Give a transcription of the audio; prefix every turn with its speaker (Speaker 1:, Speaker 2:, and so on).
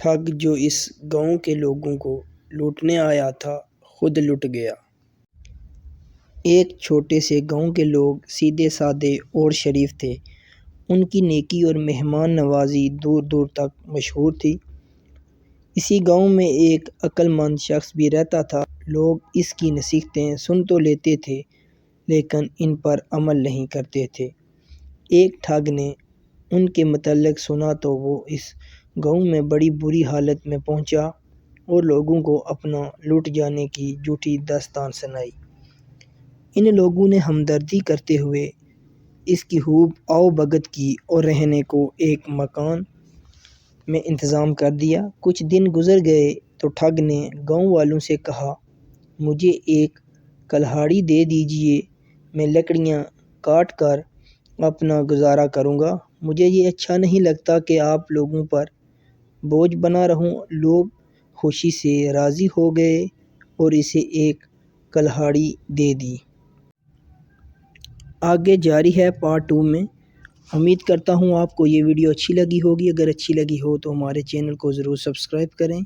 Speaker 1: ٹھگ جو اس گاؤں کے لوگوں کو لوٹنے آیا تھا خود لٹ گیا۔ ایک چھوٹے سے گاؤں کے لوگ سیدھے سادے اور شریف تھے۔ ان کی نیکی اور مہمان نوازی دور دور تک مشہور تھی۔ اسی گاؤں میں ایک عقل مند شخص بھی رہتا تھا۔ لوگ اس کی نصیحتیں سن تو لیتے تھے لیکن ان پر عمل نہیں کرتے تھے۔ ایک ٹھگ نے ان کے متعلق سنا تو وہ اس گاؤں میں بڑی بری حالت میں پہنچا اور لوگوں کو اپنا لٹ جانے کی جھوٹی داستان سنائی۔ ان لوگوں نے ہمدردی کرتے ہوئے اس کی خوب آؤ بھگت کی اور رہنے کو ایک مکان میں انتظام کر دیا۔ کچھ دن گزر گئے تو ٹھگ نے گاؤں والوں سے کہا، مجھے ایک کلہاڑی دے دیجیے، میں لکڑیاں کاٹ کر اپنا گزارا کروں گا۔ مجھے یہ اچھا نہیں لگتا کہ آپ لوگوں پر بوجھ بنا رہوں۔ لوگ خوشی سے راضی ہو گئے اور اسے ایک کلہاڑی دے دی۔ آگے جاری ہے پارٹ 2 میں۔ امید کرتا ہوں آپ کو یہ ویڈیو اچھی لگی ہوگی۔ اگر اچھی لگی ہو تو ہمارے چینل کو ضرور سبسکرائب کریں۔